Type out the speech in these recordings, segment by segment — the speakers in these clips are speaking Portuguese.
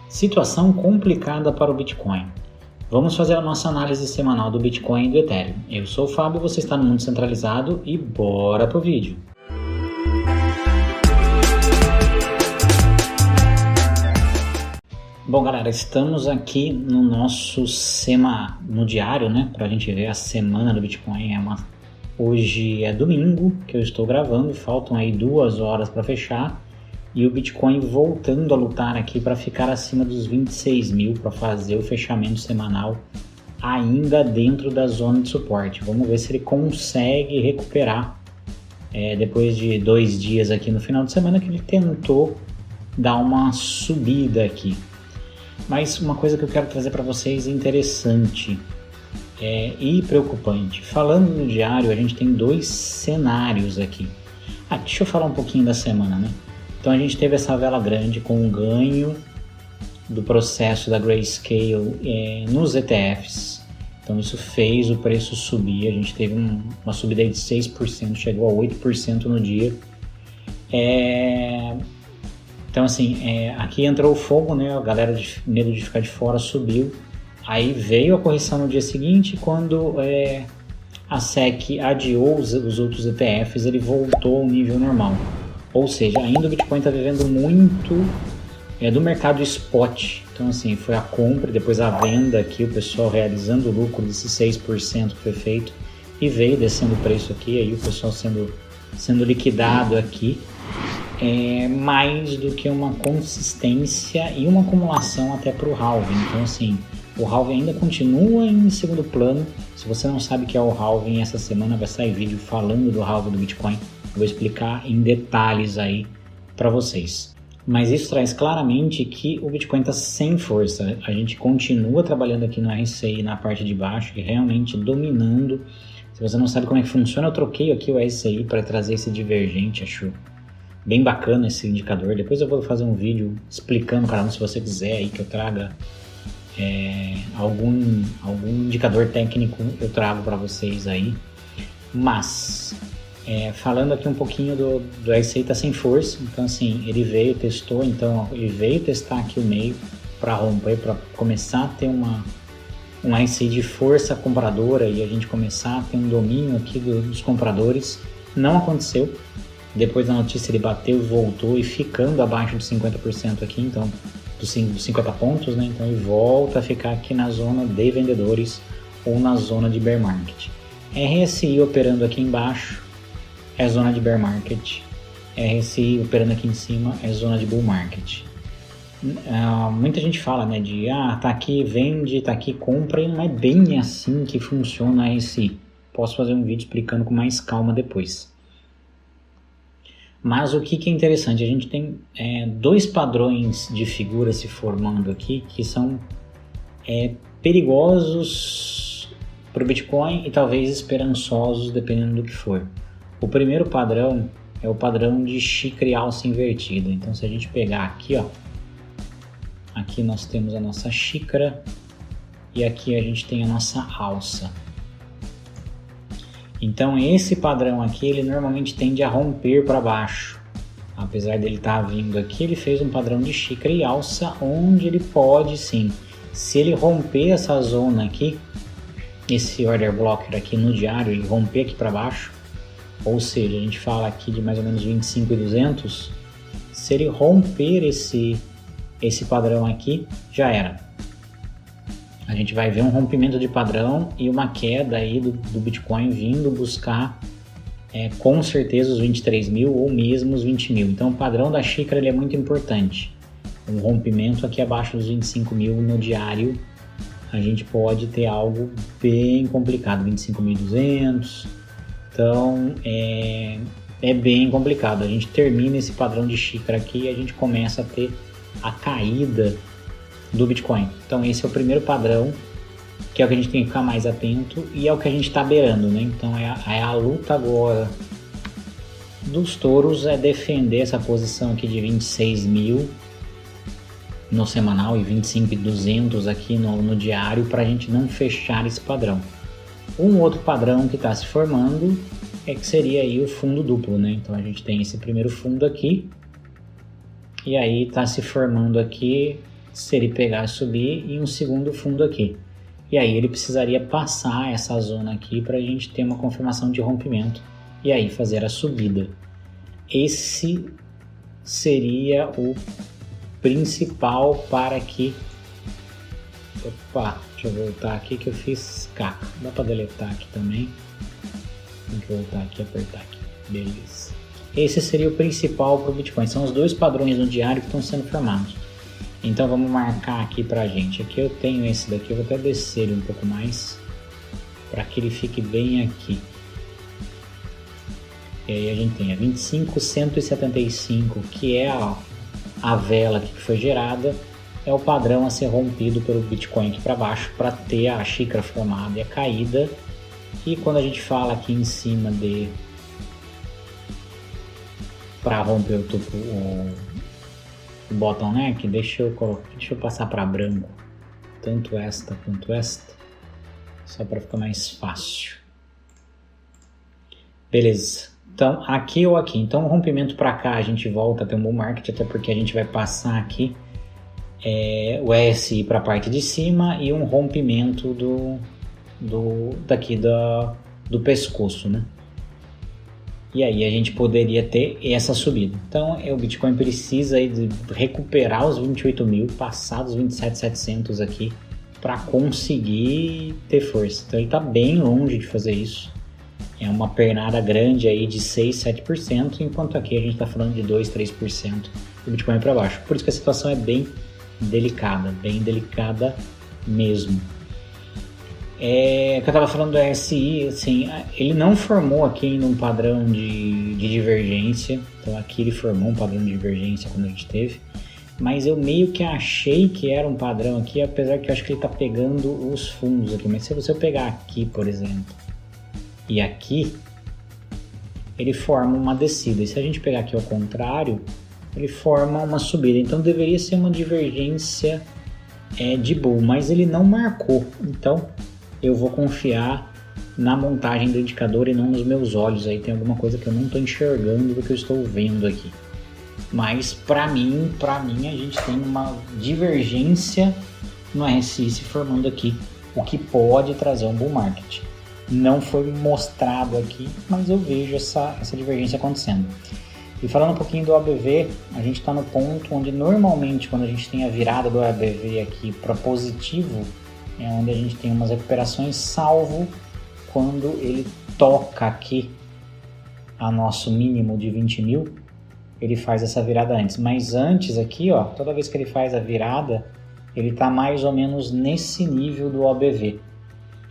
Situação complicada para o Bitcoin. Vamos fazer a nossa análise semanal do Bitcoin e do Ethereum. Eu sou o Fábio, você está no Mundo Centralizado e bora pro vídeo. Bom, galera, estamos aqui no nosso no diário, né? Para a gente ver a semana do Bitcoin. Hoje é domingo que eu estou gravando, faltam aí 2 horas para fechar. E o Bitcoin voltando a lutar aqui para ficar acima dos 26 mil para fazer o fechamento semanal ainda dentro da zona de suporte. Vamos ver se ele consegue recuperar depois de 2 dias aqui no final de semana que ele tentou dar uma subida aqui. Mas uma coisa que eu quero trazer para vocês interessante e preocupante. Falando no diário, a gente tem 2 cenários aqui. Deixa eu falar um pouquinho da semana, né? Então a gente teve essa vela grande com o ganho do processo da Grayscale nos ETFs. Então isso fez o preço subir, a gente teve uma subida de 6%, chegou a 8% no dia. Então assim, aqui entrou o fogo, né? A galera de medo de ficar de fora subiu. Aí veio a correção no dia seguinte, quando a SEC adiou os outros ETFs, ele voltou ao nível normal. Ou seja, ainda o Bitcoin está vivendo muito do mercado spot. Então assim, foi a compra e depois a venda aqui, o pessoal realizando o lucro desses 6% que foi feito e veio descendo o preço aqui, aí o pessoal sendo liquidado aqui, mais do que uma consistência e uma acumulação até para o halving. Então assim, o halving ainda continua em segundo plano. Se você não sabe o que é o halving, essa semana vai sair vídeo falando do halving do Bitcoin. Vou explicar em detalhes aí para vocês. Mas isso traz claramente que o Bitcoin está sem força. A gente continua trabalhando aqui no RSI na parte de baixo e realmente dominando. Se você não sabe como é que funciona, eu troquei aqui o RSI para trazer esse divergente. Acho bem bacana esse indicador. Depois eu vou fazer um vídeo explicando para se você quiser aí que eu traga algum indicador técnico, eu trago para vocês aí. Mas falando aqui um pouquinho do RSI está sem força, então assim, ele veio testar aqui o meio para romper, para começar a ter um RSI de força compradora e a gente começar a ter um domínio aqui dos compradores. Não aconteceu, depois da notícia ele bateu e voltou e ficando abaixo de 50% aqui, então dos 50 pontos, né? Então ele volta a ficar aqui na zona de vendedores ou na zona de bear market. RSI operando aqui embaixo é zona de bear market, RSI operando aqui em cima é zona de bull market. Muita gente fala, né, de tá aqui vende, tá aqui compra, e não é bem assim que funciona a RSI. Posso fazer um vídeo explicando com mais calma depois. Mas o que é interessante, a gente tem 2 padrões de figura se formando aqui que são perigosos para o Bitcoin e talvez esperançosos, dependendo do que for. O primeiro padrão é o padrão de xícara e alça invertida. Então se a gente pegar aqui, aqui nós temos a nossa xícara e aqui a gente tem a nossa alça. Então esse padrão aqui, ele normalmente tende a romper para baixo. Apesar dele estar vindo aqui, ele fez um padrão de xícara e alça onde ele pode sim. Se ele romper essa zona aqui, esse order blocker aqui no diário, ele romper aqui para baixo, ou seja, a gente fala aqui de mais ou menos 25.200, se ele romper esse padrão aqui, já era. A gente vai ver um rompimento de padrão e uma queda aí do Bitcoin vindo buscar com certeza os 23 mil ou mesmo os 20 mil. Então o padrão da xícara ele é muito importante. Um rompimento aqui abaixo dos 25 mil no diário, a gente pode ter algo bem complicado, 25.200. Então é bem complicado. A gente termina esse padrão de xícara aqui e a gente começa a ter a caída do Bitcoin. Então esse é o primeiro padrão, que é o que a gente tem que ficar mais atento e é o que a gente está beirando, né? Então a luta agora dos touros é defender essa posição aqui de 26 mil no semanal e 25.200 aqui no diário, para a gente não fechar esse padrão. Um outro padrão que está se formando que seria aí o fundo duplo, né? Então a gente tem esse primeiro fundo aqui e aí está se formando aqui se ele pegar e subir, e um segundo fundo aqui. E aí ele precisaria passar essa zona aqui para a gente ter uma confirmação de rompimento e aí fazer a subida. Esse seria o principal para que... Opa, deixa eu voltar aqui que eu fiz caca. Dá para deletar aqui também. Tem que voltar aqui e apertar aqui. Beleza. Esse seria o principal para o Bitcoin. São os dois padrões no diário que estão sendo formados. Então vamos marcar aqui pra gente. Aqui eu tenho esse daqui, eu vou até descer ele um pouco mais para que ele fique bem aqui. E aí a gente tem a 25.175, que é a vela que foi gerada, é o padrão a ser rompido pelo Bitcoin aqui para baixo para ter a xícara formada e a caída. E quando a gente fala aqui em cima de para romper o topo, o bottleneck, deixa eu passar para branco, tanto esta quanto esta, só para ficar mais fácil. Beleza, então aqui ou aqui, então o rompimento para cá a gente volta a ter um bull market, até porque a gente vai passar aqui o RSI para a parte de cima e um rompimento do pescoço, né? E aí a gente poderia ter essa subida. Então o Bitcoin precisa aí de recuperar os 28 mil, passar dos 27.700 aqui para conseguir ter força. Então ele está bem longe de fazer isso. É uma pernada grande aí de 6, 7%, enquanto aqui a gente está falando de 2, 3% do Bitcoin para baixo. Por isso que a situação é bem delicada mesmo. Que eu estava falando do RSI, assim, ele não formou aqui ainda um padrão de divergência, então aqui ele formou um padrão de divergência quando a gente teve, mas eu meio que achei que era um padrão aqui, apesar que eu acho que ele está pegando os fundos aqui, mas se você pegar aqui, por exemplo, e aqui, ele forma uma descida, e se a gente pegar aqui ao contrário, ele forma uma subida, então deveria ser uma divergência de bull, mas ele não marcou, então eu vou confiar na montagem do indicador e não nos meus olhos. Aí tem alguma coisa que eu não estou enxergando do que eu estou vendo aqui. Mas para mim a gente tem uma divergência no RSI se formando aqui, o que pode trazer um bull market. Não foi mostrado aqui, mas eu vejo essa divergência acontecendo. E falando um pouquinho do ABV, a gente está no ponto onde normalmente quando a gente tem a virada do ABV aqui para positivo, é onde a gente tem umas recuperações, salvo quando ele toca aqui a nosso mínimo de 20 mil, ele faz essa virada antes. Mas antes aqui, ó, toda vez que ele faz a virada, ele está mais ou menos nesse nível do ABV.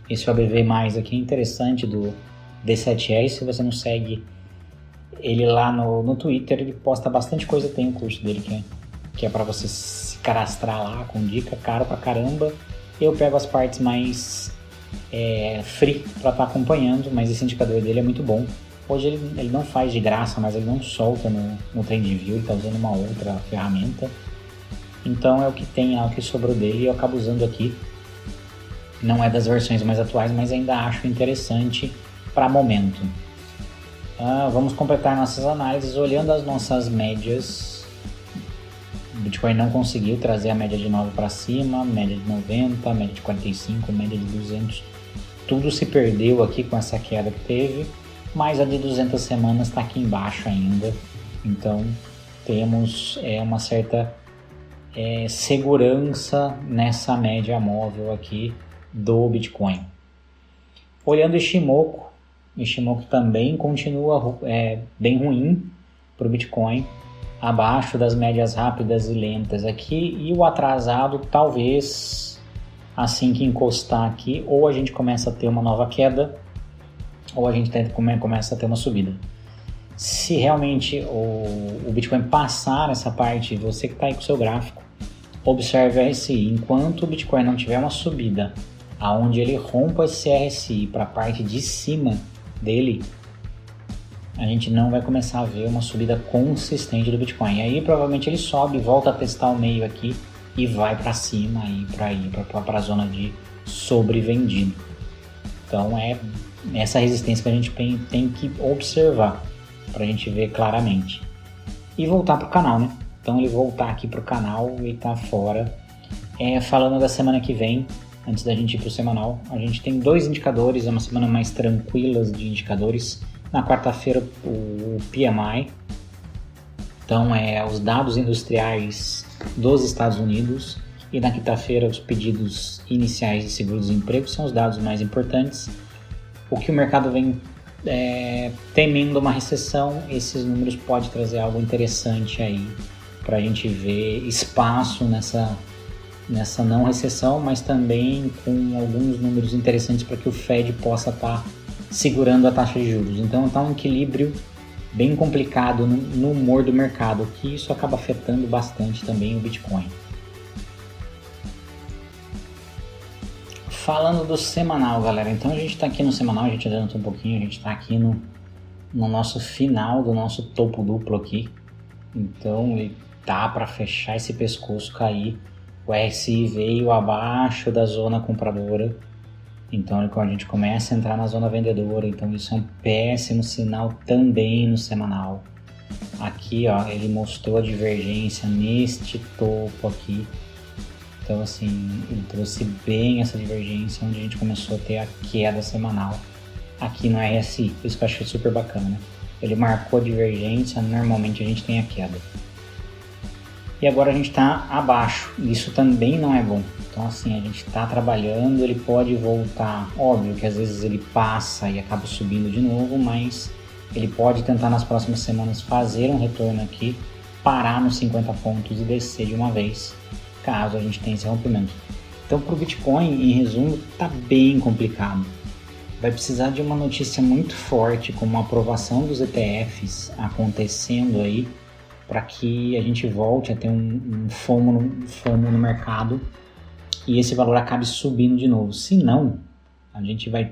Esse ABV mais aqui é interessante do D7R, se você não segue ele lá no Twitter, ele posta bastante coisa, tem um curso dele que é para você se cadastrar lá com dica, caro pra caramba. Eu pego as partes mais free para estar acompanhando, mas esse indicador dele é muito bom. Hoje ele não faz de graça, mas ele não solta no TradingView, ele está usando uma outra ferramenta. Então é o que tem, é o que sobrou dele e eu acabo usando aqui. Não é das versões mais atuais, mas ainda acho interessante para momento. Vamos completar nossas análises olhando as nossas médias. O Bitcoin não conseguiu trazer a média de 9 para cima, média de 90, média de 45, média de 200. Tudo se perdeu aqui com essa queda que teve, mas a de 200 semanas está aqui embaixo ainda. Então temos uma certa segurança nessa média móvel aqui do Bitcoin. Olhando o Ishimoku também continua bem ruim para o Bitcoin, abaixo das médias rápidas e lentas aqui, e o atrasado talvez assim que encostar aqui, ou a gente começa a ter uma nova queda, ou a gente começa a ter uma subida. Se realmente o Bitcoin passar essa parte, você que está aí com o seu gráfico, observe o RSI. Enquanto o Bitcoin não tiver uma subida, aonde ele rompa esse RSI para a parte de cima dele, a gente não vai começar a ver uma subida consistente do Bitcoin. E aí provavelmente ele sobe, volta a testar o meio aqui e vai para cima para a zona de sobrevendido. Então é essa resistência que a gente tem que observar para a gente ver claramente. E voltar para o canal, né? Então ele voltar aqui para o canal e tá fora Falando da semana que vem, antes da gente ir para o semanal, a gente tem 2 indicadores, é uma semana mais tranquila de indicadores. Na quarta-feira, o PMI, então os dados industriais dos Estados Unidos, e na quinta-feira os pedidos iniciais de seguro-desemprego são os dados mais importantes. O que o mercado vem temendo uma recessão, esses números podem trazer algo interessante aí para a gente ver espaço nessa não recessão, mas também com alguns números interessantes para que o Fed possa estar segurando a taxa de juros. Então está um equilíbrio bem complicado no humor do mercado, que isso acaba afetando bastante também o Bitcoin. Falando do semanal, galera, então a gente está aqui no semanal, a gente adianta um pouquinho, a gente está aqui no nosso final do nosso topo duplo aqui, então ele tá para fechar esse pescoço, cair. O RSI veio abaixo da zona compradora, então quando a gente começa a entrar na zona vendedora, então isso é um péssimo sinal também no semanal. Aqui ó, ele mostrou a divergência neste topo aqui, então assim, ele trouxe bem essa divergência, onde a gente começou a ter a queda semanal aqui no RSI, isso que eu achei super bacana, né? Ele marcou a divergência, normalmente a gente tem a queda. E agora a gente está abaixo, isso também não é bom. Então assim, a gente está trabalhando, ele pode voltar, óbvio que às vezes ele passa e acaba subindo de novo, mas ele pode tentar nas próximas semanas fazer um retorno aqui, parar nos 50 pontos e descer de uma vez, caso a gente tenha esse rompimento. Então para o Bitcoin, em resumo, está bem complicado. Vai precisar de uma notícia muito forte, como a aprovação dos ETFs acontecendo aí, para que a gente volte a ter um FOMO no mercado e esse valor acabe subindo de novo. Se não, a gente vai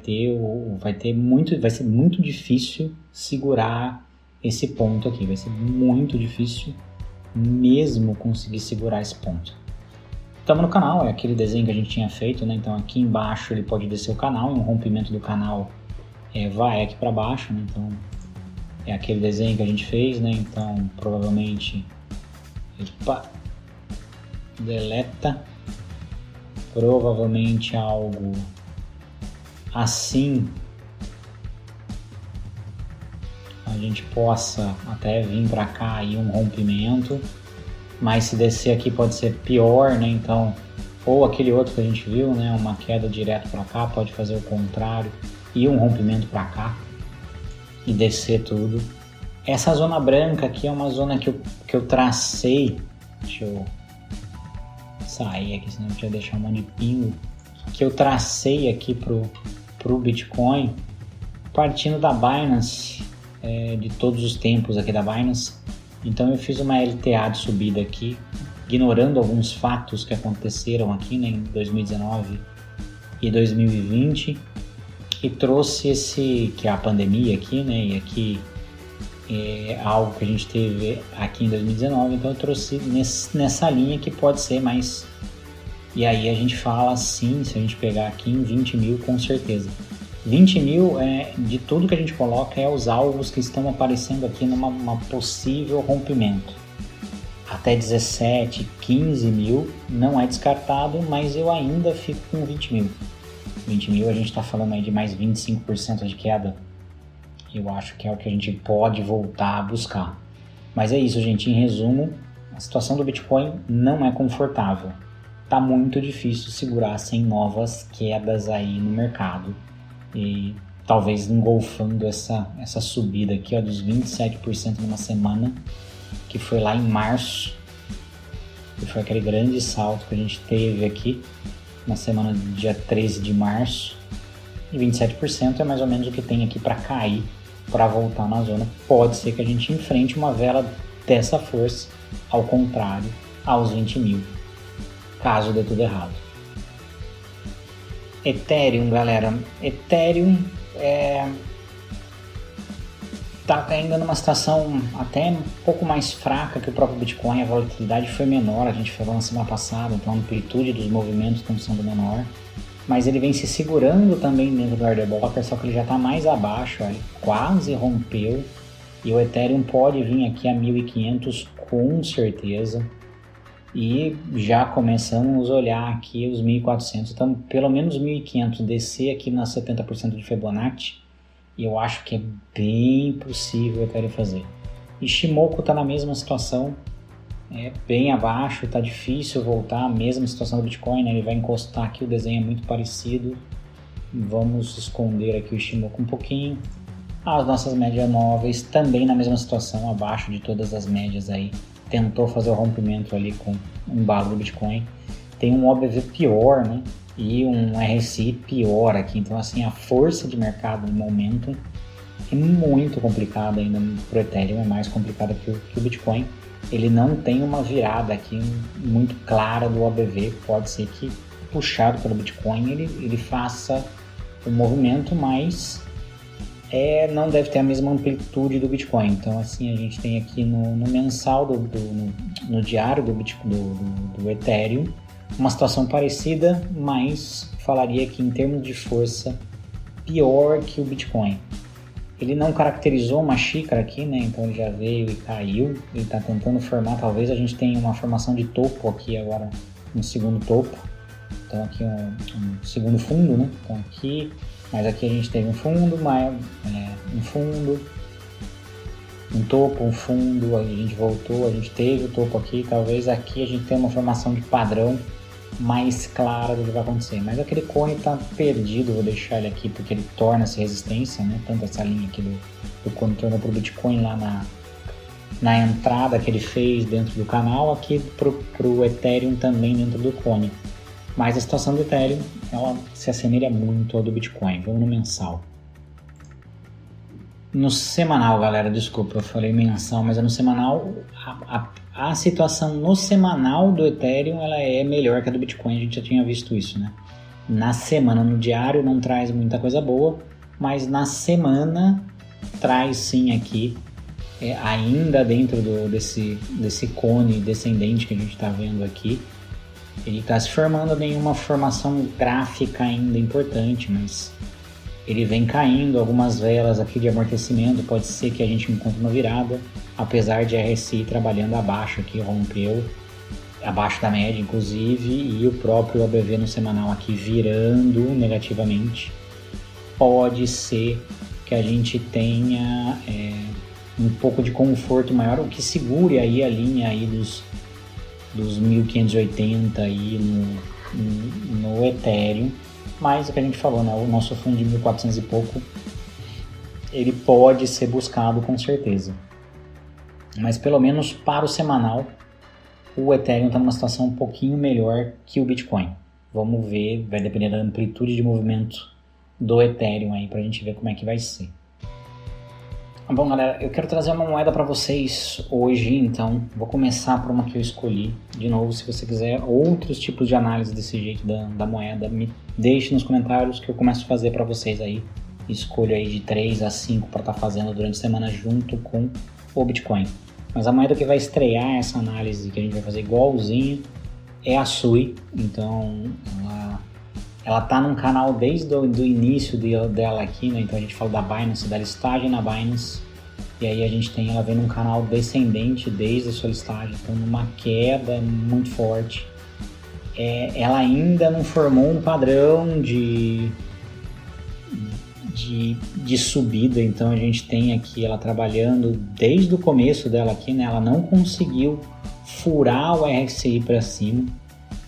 ser muito difícil segurar esse ponto aqui. Vai ser muito difícil mesmo conseguir segurar esse ponto. Estamos no canal, é aquele desenho que a gente tinha feito, né? Então aqui embaixo ele pode descer o canal, e um rompimento do canal vai aqui para baixo, né? Então é aquele desenho que a gente fez, né? Então provavelmente deleta, provavelmente algo assim a gente possa até vir para cá aí um rompimento, mas se descer aqui pode ser pior, né? Então, ou aquele outro que a gente viu, né? Uma queda direto para cá, pode fazer o contrário e um rompimento para cá e descer tudo. Essa zona branca aqui é uma zona que eu tracei, deixa eu sair aqui, senão eu ia deixar um monte de pingo, que eu tracei aqui pro Bitcoin, partindo da Binance, de todos os tempos aqui da Binance. Então eu fiz uma LTA de subida aqui, ignorando alguns fatos que aconteceram aqui, né, em 2019 e 2020, e trouxe que é a pandemia aqui, né, e aqui algo que a gente teve aqui em 2019, então eu trouxe nessa linha que pode ser mais, e aí a gente fala assim, se a gente pegar aqui em 20 mil com certeza. 20 mil de tudo que a gente coloca os alvos que estão aparecendo aqui numa possível rompimento. Até 17, 15 mil não é descartado, mas eu ainda fico com 20 mil. 20 mil a gente está falando aí de mais 25% de queda. Eu acho que é o que a gente pode voltar a buscar. Mas é isso, gente. Em resumo, a situação do Bitcoin não é confortável. Tá muito difícil segurar sem novas quedas aí no mercado. E talvez engolfando essa subida aqui, ó, dos 27% numa semana, que foi lá em março, que foi aquele grande salto que a gente teve aqui na semana do dia 13 de março. E 27% é mais ou menos o que tem aqui para cair, para voltar na zona. Pode ser que a gente enfrente uma vela dessa força, ao contrário, aos 20 mil, caso dê tudo errado. Ethereum, galera. Ethereum tá ainda numa situação até um pouco mais fraca que o próprio Bitcoin. A volatilidade foi menor, a gente falou na semana passada, então a amplitude dos movimentos estão sendo menor. Mas ele vem se segurando também dentro do order blocker, só que ele já está mais abaixo, ó, ele quase rompeu. E o Ethereum pode vir aqui a 1.500 com certeza. e já começamos a olhar aqui os 1.400, então pelo menos 1.500 descer aqui na 70% de Fibonacci, e eu acho que é bem possível o Ethereum fazer. Ishimoku está na mesma situação, bem abaixo, está difícil voltar, a mesma situação do Bitcoin, né? Ele vai encostar aqui, o desenho é muito parecido. Vamos esconder aqui o Ishimoku um pouquinho. As nossas médias móveis também na mesma situação, abaixo de todas as médias aí. Tentou fazer o rompimento ali com o embalo do Bitcoin. Tem um OBV pior, né? E um RSI pior aqui. Então, assim, a força de mercado no momento é muito complicada ainda para o Ethereum, é mais complicada que o Bitcoin. Ele não tem uma virada aqui muito clara do OBV. Pode ser que, puxado pelo Bitcoin, ele faça o movimento, mas não deve ter a mesma amplitude do Bitcoin. Então, assim, a gente tem aqui no mensal, no diário do Ethereum, uma situação parecida, mas falaria que em termos de força, pior que o Bitcoin. Ele não caracterizou uma xícara aqui, né? Então ele já veio e caiu. Ele está tentando formar, talvez a gente tenha uma formação de topo aqui agora, um segundo topo. Então aqui um segundo fundo, né? Então aqui, mas aqui a gente teve um fundo, um fundo, um topo, um fundo, a gente voltou, a gente teve o topo aqui. Talvez aqui a gente tenha uma formação de padrão mais clara do que vai acontecer, mas aquele cone está perdido. Vou deixar ele aqui porque ele torna-se resistência, né? Tanto essa linha aqui do cone tornou para o Bitcoin lá na entrada que ele fez dentro do canal, aqui para o Ethereum também dentro do cone. Mas a situação do Ethereum, ela se assemelha muito ao do Bitcoin. Vamos no mensal. No semanal, galera, desculpa, eu falei mensal, mas no semanal, a situação no semanal do Ethereum, ela é melhor que a do Bitcoin, a gente já tinha visto isso, né? Na semana, no diário, não traz muita coisa boa, mas na semana traz sim aqui, ainda dentro desse cone descendente que a gente está vendo aqui. Ele está se formando, nenhuma formação gráfica ainda importante, mas ele vem caindo, algumas velas aqui de amortecimento, pode ser que a gente encontre uma virada, apesar de RSI trabalhando abaixo aqui, rompeu abaixo da média inclusive, e o próprio OBV no semanal aqui virando negativamente. Pode ser que a gente tenha um pouco de conforto maior, o que segure aí a linha aí dos 1580 aí no Ethereum. Mas o que a gente falou, né? O nosso fundo de 1.400 e pouco, ele pode ser buscado com certeza. Mas pelo menos para o semanal, o Ethereum está numa situação um pouquinho melhor que o Bitcoin. Vamos ver, vai depender da amplitude de movimento do Ethereum aí para a gente ver como é que vai ser. Bom, galera, eu quero trazer uma moeda para vocês hoje, então vou começar por uma que eu escolhi. De novo, se você quiser outros tipos de análise desse jeito da moeda, me deixe nos comentários que eu começo a fazer para vocês aí. Escolho aí de 3 a 5 para estar fazendo durante a semana junto com o Bitcoin. Mas a moeda que vai estrear essa análise, que a gente vai fazer igualzinho, é a Sui. Então, ela tá num canal desde o início dela aqui, né? Então a gente fala da Binance, da listagem na Binance, e aí a gente tem ela vendo um canal descendente desde a sua listagem, então numa queda muito forte. Ela ainda não formou um padrão de subida, então a gente tem aqui ela trabalhando desde o começo dela aqui, né? Ela não conseguiu furar o RSI para cima.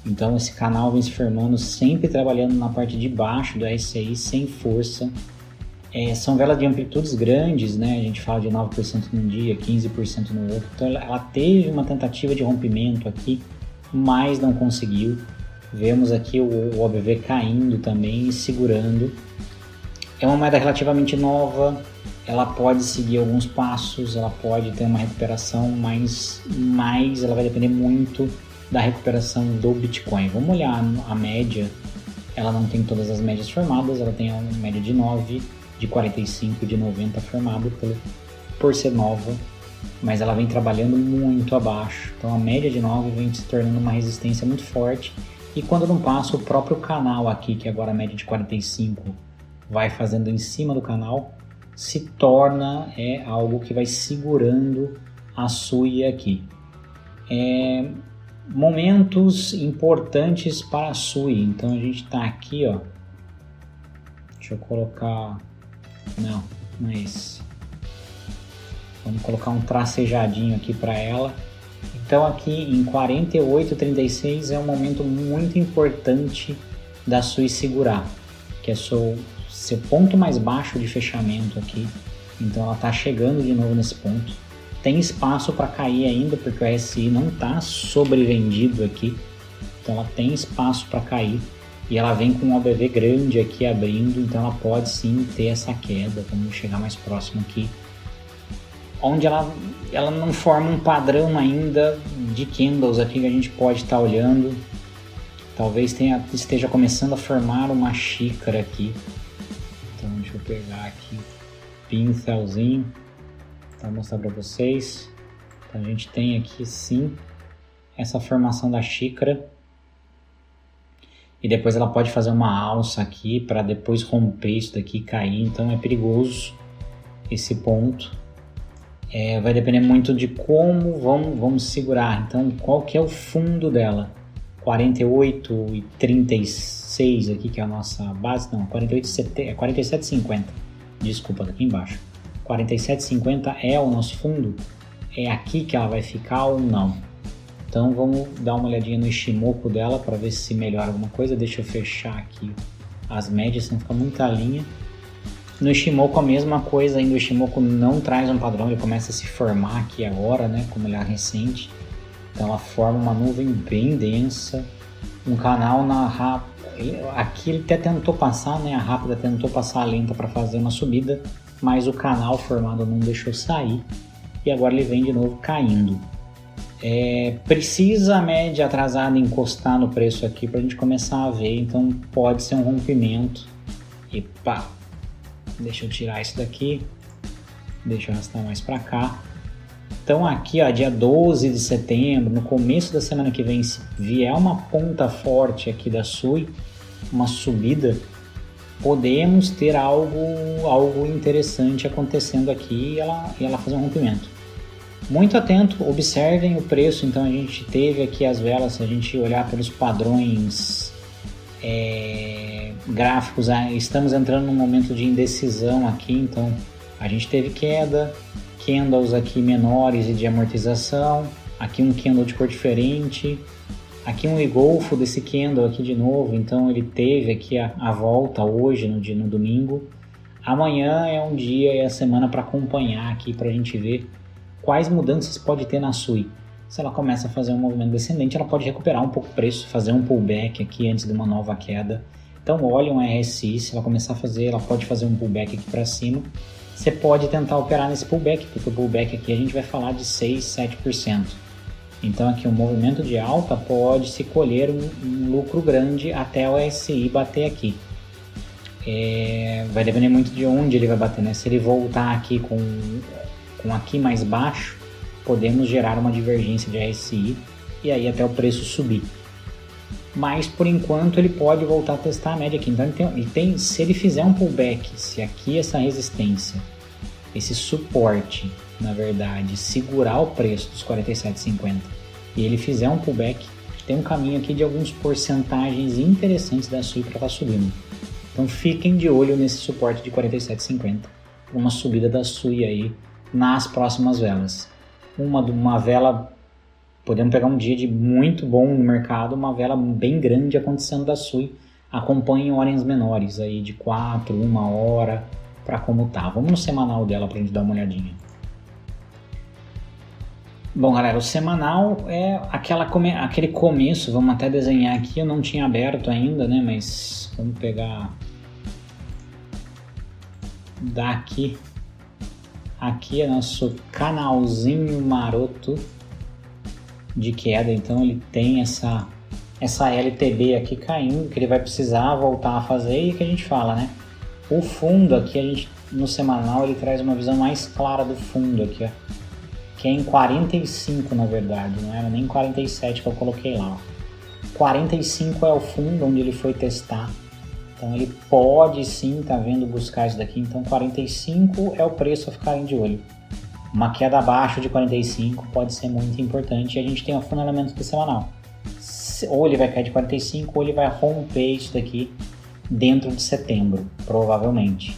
Então esse canal vem se formando, sempre trabalhando na parte de baixo do RSI, sem força. São velas de amplitudes grandes, né? A gente fala de 9% num dia, 15% no outro. Então ela teve uma tentativa de rompimento aqui, mas não conseguiu. Vemos aqui o OBV caindo também e segurando. É uma moeda relativamente nova, ela pode seguir alguns passos, ela pode ter uma recuperação, mas ela vai depender muito da recuperação do Bitcoin. Vamos olhar a média, ela não tem todas as médias formadas, ela tem a média de 9, de 45, de 90 formada por ser nova, mas ela vem trabalhando muito abaixo. Então a média de 9 vem se tornando uma resistência muito forte, e quando não passa, o próprio canal aqui, que agora a média de 45 vai fazendo em cima do canal, se torna algo que vai segurando a Sui aqui. Momentos importantes para a SUI. Então a gente está aqui, ó. Deixa eu colocar... Não é esse. Vamos colocar um tracejadinho aqui para ela. Então aqui em 48,36 é um momento muito importante da SUI segurar, que é seu ponto mais baixo de fechamento aqui. Então ela está chegando de novo nesse ponto. Tem espaço para cair ainda, porque o RSI não está sobrevendido aqui. Então ela tem espaço para cair. E ela vem com um OBV grande aqui abrindo, então ela pode sim ter essa queda. Vamos chegar mais próximo aqui. Onde ela não forma um padrão ainda de candles aqui que a gente pode estar olhando. Talvez esteja começando a formar uma xícara aqui. Então deixa eu pegar aqui o pincelzinho para mostrar para vocês. Então a gente tem aqui sim essa formação da xícara e depois ela pode fazer uma alça aqui para depois romper isso daqui e cair. Então é perigoso esse ponto. Vai depender muito de como vamos segurar. Então qual que é o fundo dela? 48,36 aqui que é a nossa base. Não, 47,50. Desculpa, daqui embaixo. 47,50 é o nosso fundo, é aqui que ela vai ficar ou não. Então vamos dar uma olhadinha no Ishimoku dela para ver se melhora alguma coisa. Deixa eu fechar aqui as médias, senão fica muita linha. No Ishimoku a mesma coisa, ainda o Ishimoku não traz um padrão, ele começa a se formar aqui agora, né, como ele é recente. Então ela forma uma nuvem bem densa, um canal na rápida. Aqui ele até tentou passar, né, a rápida tentou passar a lenta para fazer uma subida, mas o canal formado não deixou sair e agora ele vem de novo caindo. Precisa a média atrasada encostar no preço aqui para a gente começar a ver, então pode ser um rompimento. Epa, deixa eu tirar isso daqui, deixa eu arrastar mais para cá. Então aqui, ó, dia 12 de setembro, no começo da semana que vem, se vier uma ponta forte aqui da SUI, uma subida, podemos ter algo interessante acontecendo aqui e ela fazer um rompimento. Muito atento, observem o preço. Então a gente teve aqui as velas, se a gente olhar pelos padrões gráficos, estamos entrando num momento de indecisão aqui, então a gente teve queda, candles aqui menores e de amortização, aqui um candle de cor diferente, aqui um engolfo desse candle aqui de novo, então ele teve aqui a volta hoje no domingo. Amanhã é um dia e a semana para acompanhar aqui, para a gente ver quais mudanças pode ter na SUI. Se ela começa a fazer um movimento descendente, ela pode recuperar um pouco o preço, fazer um pullback aqui antes de uma nova queda. Então olha um RSI, se ela começar a fazer, ela pode fazer um pullback aqui para cima. Você pode tentar operar nesse pullback, porque o pullback aqui a gente vai falar de 6, 7%. Então aqui um movimento de alta pode se colher um lucro grande até o RSI bater aqui. Vai depender muito de onde ele vai bater, né? Se ele voltar aqui com aqui mais baixo, podemos gerar uma divergência de RSI e aí até o preço subir. Mas por enquanto ele pode voltar a testar a média aqui. Então se ele fizer um pullback, se aqui essa resistência, esse suporte, na verdade, segurar o preço dos 47,50 e ele fizer um pullback, tem um caminho aqui de algumas porcentagens interessantes da SUI para estar subindo. Então fiquem de olho nesse suporte de 47,50, uma subida da SUI aí nas próximas velas. Uma vela, podemos pegar um dia de muito bom no mercado, uma vela bem grande acontecendo da SUI. Acompanhem horas menores aí de 4, 1 hora para como tá. Vamos no semanal dela para a gente dar uma olhadinha. Bom galera, o semanal é aquele começo, vamos até desenhar aqui, eu não tinha aberto ainda, né, mas vamos pegar daqui. Aqui é nosso canalzinho maroto de queda, então ele tem essa LTB aqui caindo, que ele vai precisar voltar a fazer e que a gente fala, né? O fundo aqui, no semanal, ele traz uma visão mais clara do fundo aqui, ó, que é em 45 na verdade, não era nem 47 que eu coloquei lá, ó. 45 é o fundo onde ele foi testar. Então ele pode sim estar vendo buscar isso daqui, então 45 é o preço a ficarem de olho. Uma queda abaixo de 45 pode ser muito importante e a gente tem o fundamentals do semanal. Ou ele vai cair de 45 ou ele vai romper isso daqui dentro de setembro, provavelmente.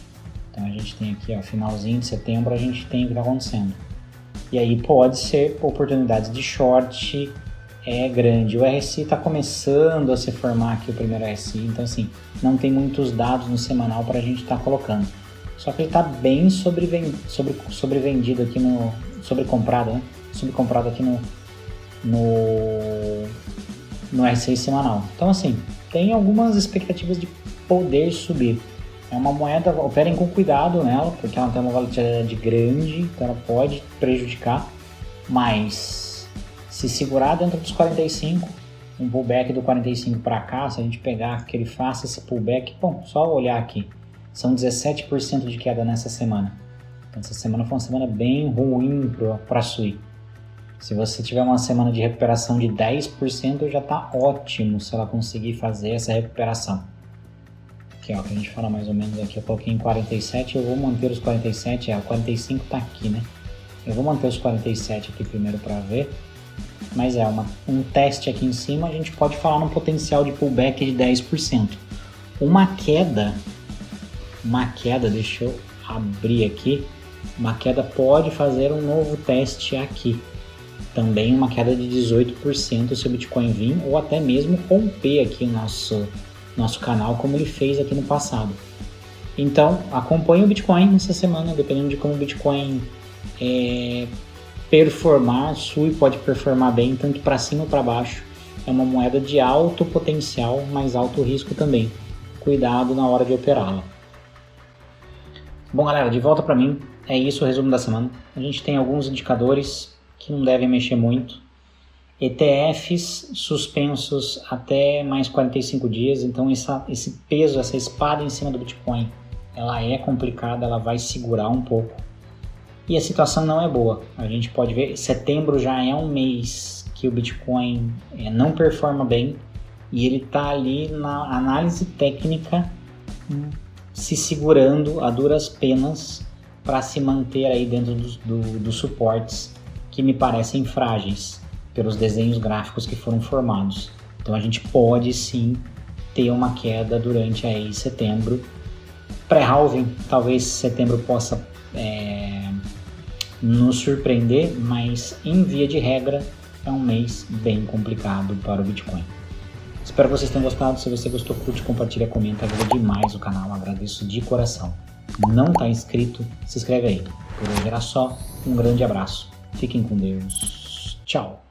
Então a gente tem aqui, ó, finalzinho de setembro, a gente tem o que está acontecendo. E aí pode ser oportunidades de short grande. O RSI está começando a se formar aqui, o primeiro RSI, então assim, não tem muitos dados no semanal para a gente estar colocando. Só que ele está bem sobrevendido aqui sobrecomprado, né? Sobrecomprado aqui no RSI semanal. Então assim, tem algumas expectativas de poder subir. É uma moeda, operem com cuidado nela, porque ela tem uma volatilidade grande, então ela pode prejudicar, mas se segurar dentro dos 45, um pullback do 45 para cá, se a gente pegar que ele faça esse pullback, bom, só olhar aqui, são 17% de queda nessa semana. Então essa semana foi uma semana bem ruim para a SUI. Se você tiver uma semana de recuperação de 10%, já está ótimo se ela conseguir fazer essa recuperação. Aqui, ó, que a gente fala mais ou menos aqui, eu coloquei em 47, eu vou manter os 47, o 45 tá aqui, né? Eu vou manter os 47 aqui primeiro para ver, mas um teste aqui em cima, a gente pode falar num potencial de pullback de 10%. Uma queda, deixa eu abrir aqui, uma queda pode fazer um novo teste aqui. Também uma queda de 18% se o Bitcoin vir, ou até mesmo romper aqui o nosso canal, como ele fez aqui no passado. Então, acompanhe o Bitcoin nessa semana, dependendo de como o Bitcoin performar, SUI pode performar bem, tanto para cima ou para baixo. É uma moeda de alto potencial, mas alto risco também. Cuidado na hora de operá-la. Bom, galera, de volta para mim, é isso o resumo da semana. A gente tem alguns indicadores que não devem mexer muito. ETFs suspensos até mais 45 dias, então esse peso, essa espada em cima do Bitcoin, ela é complicada, ela vai segurar um pouco. E a situação não é boa. A gente pode ver, setembro já é um mês que o Bitcoin não performa bem e ele está ali na análise técnica se segurando a duras penas para se manter aí dentro dos suportes que me parecem frágeis pelos desenhos gráficos que foram formados. Então a gente pode sim ter uma queda durante aí setembro. Pré-halving, talvez setembro possa nos surpreender, mas em via de regra é um mês bem complicado para o Bitcoin. Espero que vocês tenham gostado. Se você gostou, curte, compartilha, comenta, ajuda demais o canal, agradeço de coração. Não está inscrito, se inscreve aí. Por hoje era só, um grande abraço, fiquem com Deus, tchau!